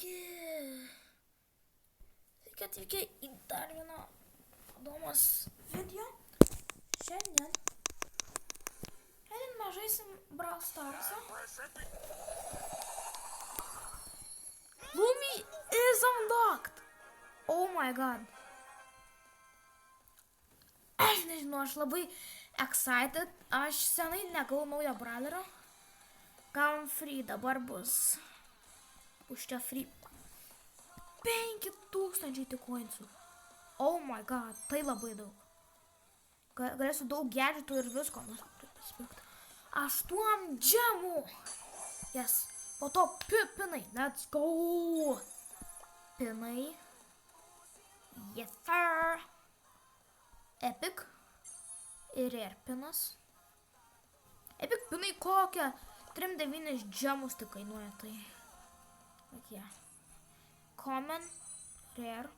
Sveiki atvykę į dar vieną įdomus video. Šiandien mes žaisim Brawl Starsą. Lumi is unlocked. Oh my god. Aš nežinau, aš labai excited. Aš senai negavau naujo brawlerio. Gavom free, dabar bus už čia free 5000 tik coinsų. Oh my god, tai labai daug. Galėsiu daug gadgetų ir visko nusipirkti. 8 džemų. Yes. Po to pinai. Let's go. Pinai. Yes sir. Epic. Ir rare pinas. Epic pinai kokią 3-9 džemus tik kainuoja tai. Tokie. Common. Rare.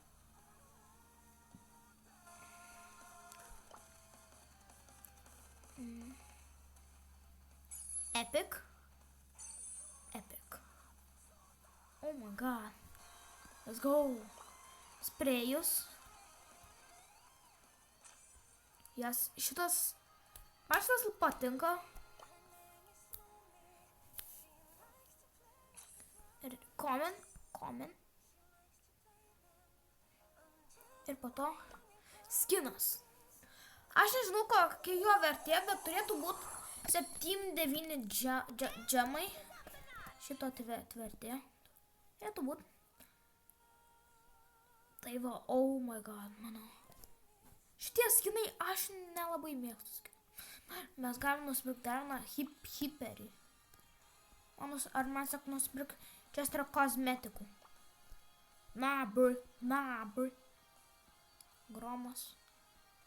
Epic. Epic. Oh my god. Let's go. Sprėjus. Jas šitas. Man šitas patinka. Ir common. Ir po to skinas. Aš nežinau, kokia jo vertė, bet turėtų būti 7-9 džemai. Šito vertė. Turėtų būti. Tai va, oh my god, manau. Šitie skinai aš nelabai mėgstu skinai. Mes galim nusipirkti dar vieną hiperį. Ar man sako nusipirkti, čia yra kosmetikų. Na, bur. Gromas.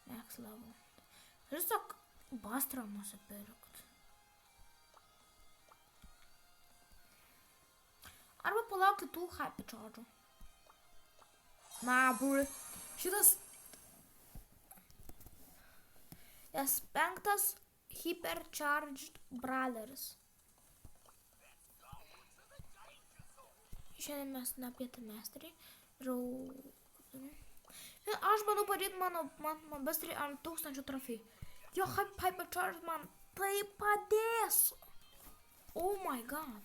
Max level. Tiesiog Bastrą nusipirkt. Arba palaukti tų hypercharge'ų. Na, bur. Šitas. Jas 5 hypercharged brawleris. Šiandien mes apie mesterį. Aš bandau padaryti mano mesterį ant 1000 trofėjų. Jo hypercharge man tai padės. Oh my god.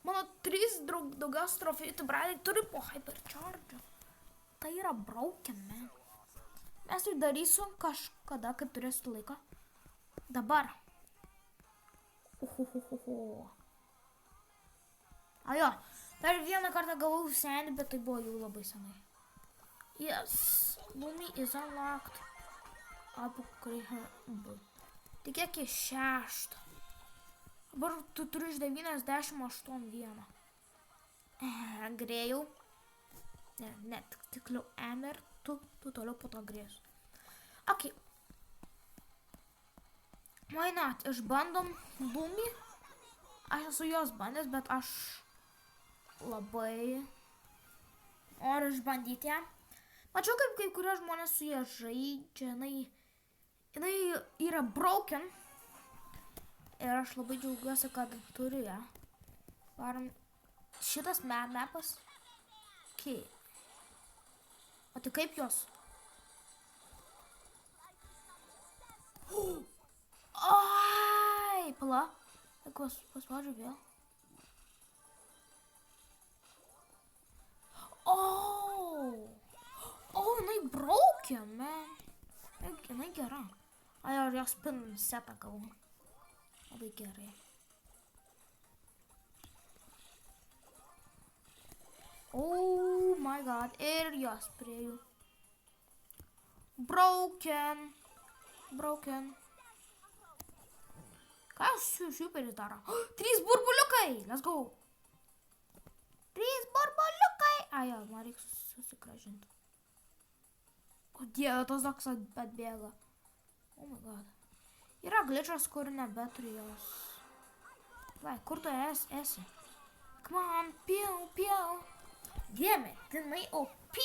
Mano 3 daugiausiai trofėjų tai brawleriai turi po hypercharge. Tai yra broken, man. Mes tai darysiu kažkada, kai turėsiu laiką. Dabar. Ajo, dar vieną kartą gavau senį, bet tai buvo jau labai senai. Yes, Lumi is unlocked. Upgrade her. Tik kiek į 6. Dabar tu turi iš 98 vieną. Grėjau. Ne, tikliau Emer. Tu toliau po to grės. Ok. Why not? Išbandom Lumi. Aš esu jos bandęs, bet aš labai noriu išbandyti ją. Mačiau, kaip kai kurie žmonės su jie žaidžia. Jinai yra broken. Ir aš labai džiaugiuosi, kad turiu ją. Varom šitas mapas. Ok. O tai kaip jos? Ai, pala. Paspaudžiu vėl. Jinai broken, man. Jinai gera. Ai, ar jos pin setą gavau. Labai gerai. Oh my god. Ir jos prieju. Broken. Ką superis daro? 3 burbuliukai. Let's go. 3 burbuliukai. Ai, man reikia susigražinti. O dieve, tos toks atbėga. Oh my god. Yra glitchas, kur nebeturi jos. Vai, kur tu esi? Come on, piau. Dieve, jinai OP.